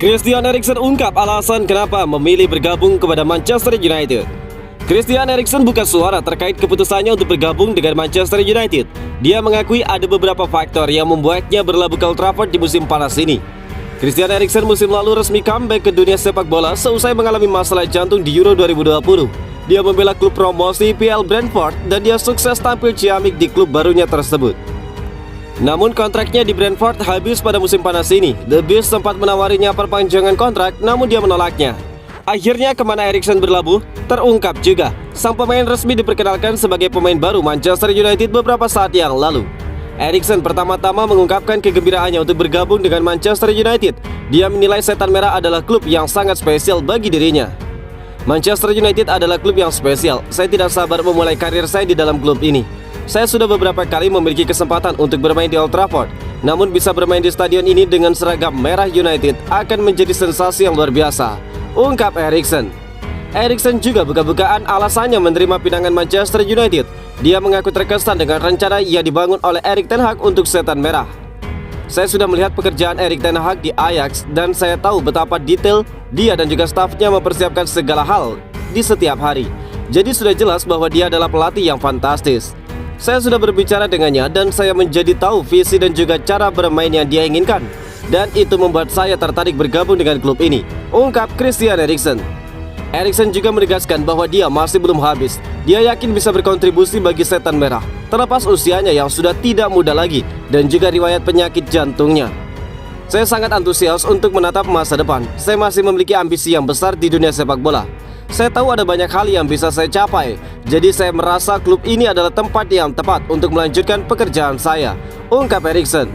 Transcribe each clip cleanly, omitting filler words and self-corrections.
Christian Eriksen ungkap alasan kenapa memilih bergabung kepada Manchester United. Christian Eriksen buka suara terkait keputusannya untuk bergabung dengan Manchester United. Dia mengakui ada beberapa faktor yang membuatnya berlabuh ke Old Trafford di musim panas ini. Christian Eriksen musim lalu resmi comeback ke dunia sepak bola seusai mengalami masalah jantung di Euro 2020. Dia membela klub promosi PL Brentford dan dia sukses tampil ciamik di klub barunya tersebut. Namun kontraknya di Brentford habis pada musim panas ini. The Beast sempat menawarinya perpanjangan kontrak, namun dia menolaknya. Akhirnya kemana Eriksen berlabuh? Terungkap juga, sang pemain resmi diperkenalkan sebagai pemain baru Manchester United beberapa saat yang lalu. Eriksen pertama-tama mengungkapkan kegembiraannya untuk bergabung dengan Manchester United. Dia menilai Setan Merah adalah klub yang sangat spesial bagi dirinya. Manchester United adalah klub yang spesial. Saya tidak sabar memulai karir saya di dalam klub ini. Saya sudah beberapa kali memiliki kesempatan untuk bermain di Old Trafford. Namun bisa bermain di stadion ini dengan seragam merah United akan menjadi sensasi yang luar biasa, ungkap Eriksen. Eriksen juga buka-bukaan alasannya menerima pinangan Manchester United. Dia mengaku terkesan dengan rencana yang dibangun oleh Erik ten Hag untuk Setan Merah. Saya sudah melihat pekerjaan Erik ten Hag di Ajax dan saya tahu betapa detail dia dan juga stafnya mempersiapkan segala hal di setiap hari. Jadi sudah jelas bahwa dia adalah pelatih yang fantastis. Saya sudah berbicara dengannya dan saya menjadi tahu visi dan juga cara bermain yang dia inginkan. Dan itu membuat saya tertarik bergabung dengan klub ini, ungkap Christian Eriksen. Eriksen juga menegaskan bahwa dia masih belum habis. Dia yakin bisa berkontribusi bagi Setan Merah, terlepas usianya yang sudah tidak muda lagi dan juga riwayat penyakit jantungnya. Saya sangat antusias untuk menatap masa depan. Saya masih memiliki ambisi yang besar di dunia sepak bola. Saya tahu ada banyak hal yang bisa saya capai. Jadi saya merasa klub ini adalah tempat yang tepat untuk melanjutkan pekerjaan saya, ungkap Eriksen.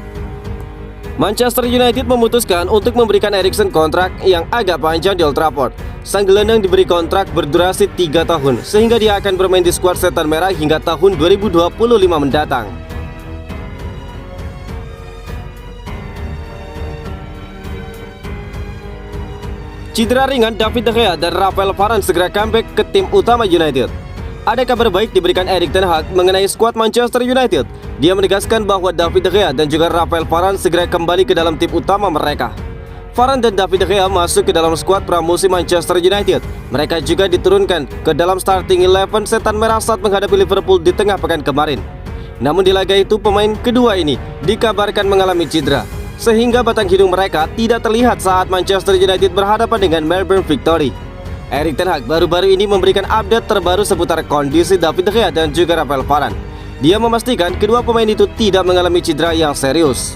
Manchester United memutuskan untuk memberikan Eriksen kontrak yang agak panjang di Old Trafford. Sang gelandang diberi kontrak berdurasi 3 tahun, sehingga dia akan bermain di skuad Setan Merah hingga tahun 2025 mendatang. Cedera ringan David De Gea dan Rafael Varane segera comeback ke tim utama United. Ada kabar baik diberikan Erik ten Hag mengenai skuad Manchester United. Dia menegaskan bahwa David De Gea dan juga Rafael Varane segera kembali ke dalam tim utama mereka. Varane dan David De Gea masuk ke dalam skuad pramusim Manchester United. Mereka juga diturunkan ke dalam starting 11 Setan Merah saat menghadapi Liverpool di tengah pekan kemarin. Namun di laga itu pemain kedua ini dikabarkan mengalami cedera, sehingga batang hidung mereka tidak terlihat saat Manchester United berhadapan dengan Melbourne Victory. Erik ten Hag baru-baru ini memberikan update terbaru seputar kondisi David De Gea dan juga Rafael Varane. Dia memastikan kedua pemain itu tidak mengalami cedera yang serius.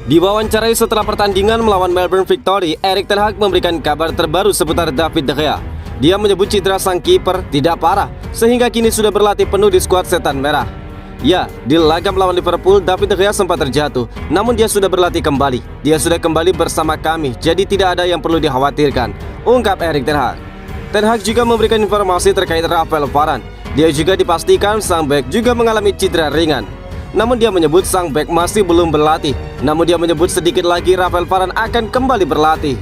Diwawancarai setelah pertandingan melawan Melbourne Victory, Erik ten Hag memberikan kabar terbaru seputar David De Gea. Dia menyebut cedera sang kiper tidak parah, sehingga kini sudah berlatih penuh di skuad Setan Merah. Ya, di laga melawan Liverpool, David De Gea sempat terjatuh, namun dia sudah berlatih kembali. Dia sudah kembali bersama kami, jadi tidak ada yang perlu dikhawatirkan, ungkap Erik ten Hag. Ten Hag juga memberikan informasi terkait Rafael Varane. Dia juga dipastikan sang bek juga mengalami cedera ringan. Namun dia menyebut sang bek masih belum berlatih. Namun dia menyebut sedikit lagi Rafael Varane akan kembali berlatih.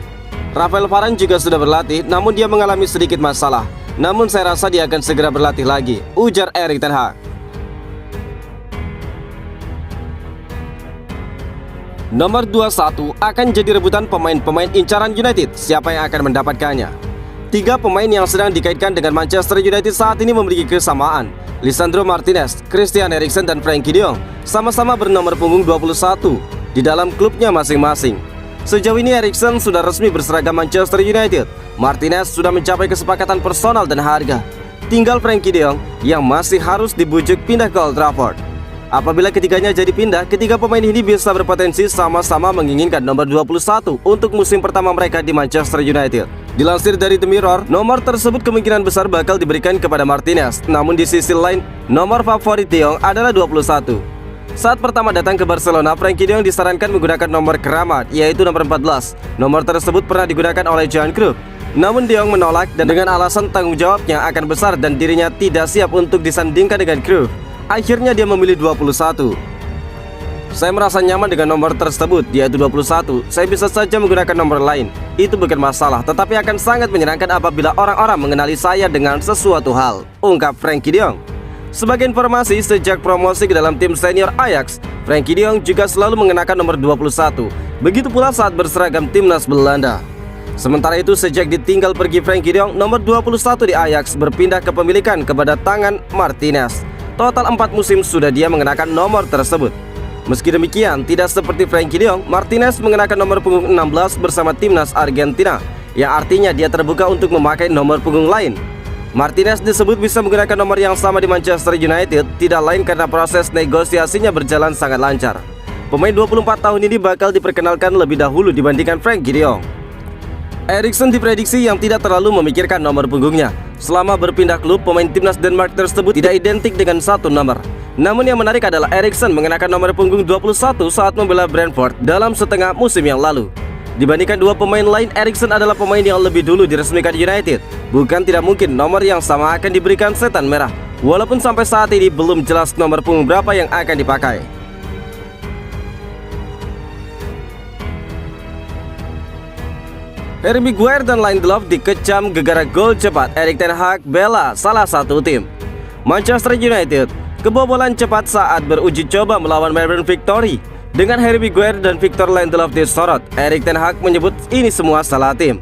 Rafael Varane juga sudah berlatih, namun dia mengalami sedikit masalah. Namun saya rasa dia akan segera berlatih lagi, ujar Erik ten Hag. Nomor 21 akan jadi rebutan pemain-pemain incaran United. Siapa yang akan mendapatkannya? 3 pemain yang sedang dikaitkan dengan Manchester United saat ini memiliki kesamaan. Lisandro Martinez, Christian Eriksen, dan Frenkie de Jong sama-sama bernomor punggung 21 di dalam klubnya masing-masing. Sejauh ini Eriksen sudah resmi berseragam Manchester United. Martinez sudah mencapai kesepakatan personal dan harga. Tinggal Frenkie de Jong yang masih harus dibujuk pindah ke Old Trafford. Apabila ketiganya jadi pindah, ketiga pemain ini bisa berpotensi sama-sama menginginkan nomor 21 untuk musim pertama mereka di Manchester United. Dilansir dari The Mirror, nomor tersebut kemungkinan besar bakal diberikan kepada Martinez. Namun di sisi lain, nomor favorit de Jong adalah 21. Saat pertama datang ke Barcelona, Frenkie de Jong disarankan menggunakan nomor keramat, yaitu nomor 14. Nomor tersebut pernah digunakan oleh Johan Cruyff. Namun de Jong menolak dan dengan alasan tanggung jawabnya akan besar dan dirinya tidak siap untuk disandingkan dengan Cruyff. Akhirnya dia memilih 21. Saya merasa nyaman dengan nomor tersebut, yaitu 21. Saya bisa saja menggunakan nomor lain. Itu bukan masalah, tetapi akan sangat menyenangkan apabila orang-orang mengenali saya dengan sesuatu hal, ungkap Frenkie de Jong. Sebagai informasi, sejak promosi ke dalam tim senior Ajax, Frenkie de Jong juga selalu mengenakan nomor 21. Begitu pula saat berseragam timnas Belanda. Sementara itu, sejak ditinggal pergi Frenkie de Jong, nomor 21 di Ajax berpindah kepemilikan kepada tangan Martinez. Total 4 musim sudah dia mengenakan nomor tersebut. Meski demikian, tidak seperti Frenkie de Jong, Martinez mengenakan nomor punggung 16 bersama timnas Argentina, yang artinya dia terbuka untuk memakai nomor punggung lain. Martinez disebut bisa menggunakan nomor yang sama di Manchester United, tidak lain karena proses negosiasinya berjalan sangat lancar. Pemain 24 tahun ini bakal diperkenalkan lebih dahulu dibandingkan Frenkie de Jong. Eriksen diprediksi yang tidak terlalu memikirkan nomor punggungnya. Selama berpindah klub, pemain timnas Denmark tersebut tidak identik dengan satu nomor. Namun yang menarik adalah Eriksen mengenakan nomor punggung 21 saat membela Brentford dalam setengah musim yang lalu. Dibandingkan dua pemain lain, Eriksen adalah pemain yang lebih dulu diresmikan United. Bukan tidak mungkin nomor yang sama akan diberikan setan merah, walaupun sampai saat ini belum jelas nomor punggung berapa yang akan dipakai. Harry Maguire dan Lindelof dikecam gegara gol cepat Erik ten Hag bela salah satu tim. Manchester United kebobolan cepat saat beruji coba melawan Melbourne Victory. Dengan Harry Maguire dan Victor Lindelof disorot, Erik ten Hag menyebut ini semua salah tim.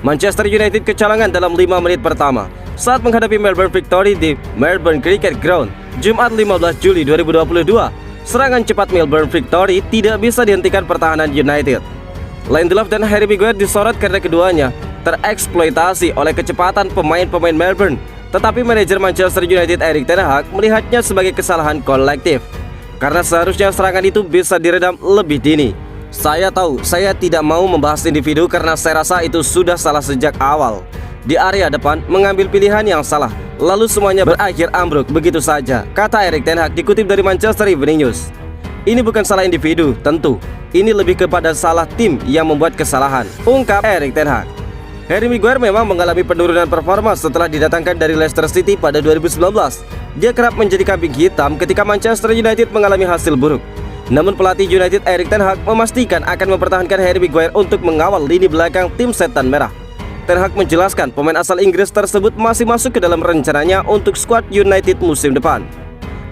Manchester United kecolongan dalam 5 menit pertama saat menghadapi Melbourne Victory di Melbourne Cricket Ground, Jumat 15 Juli 2022. Serangan cepat Melbourne Victory tidak bisa dihentikan pertahanan United. Lindelof dan Harry Maguire disorot karena keduanya tereksploitasi oleh kecepatan pemain-pemain Melbourne. Tetapi manajer Manchester United Erik ten Hag melihatnya sebagai kesalahan kolektif, karena seharusnya serangan itu bisa diredam lebih dini. Saya tahu saya tidak mau membahas individu karena saya rasa itu sudah salah sejak awal. Di area depan mengambil pilihan yang salah, lalu semuanya berakhir ambruk begitu saja, kata Erik ten Hag dikutip dari Manchester Evening News. Ini bukan salah individu, tentu. Ini lebih kepada salah tim yang membuat kesalahan, ungkap Erik ten Hag. Harry Maguire memang mengalami penurunan performa setelah didatangkan dari Leicester City pada 2019. Dia kerap menjadi kambing hitam ketika Manchester United mengalami hasil buruk. Namun pelatih United Erik ten Hag memastikan akan mempertahankan Harry Maguire untuk mengawal lini belakang tim setan merah. Ten Hag menjelaskan pemain asal Inggris tersebut masih masuk ke dalam rencananya untuk skuad United musim depan.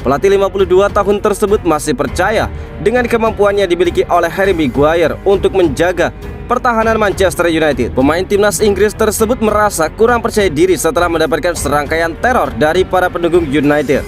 Pelatih 52 tahun tersebut masih percaya dengan kemampuan yang dimiliki oleh Harry Maguire untuk menjaga pertahanan Manchester United. Pemain timnas Inggris tersebut merasa kurang percaya diri setelah mendapatkan serangkaian teror dari para pendukung United.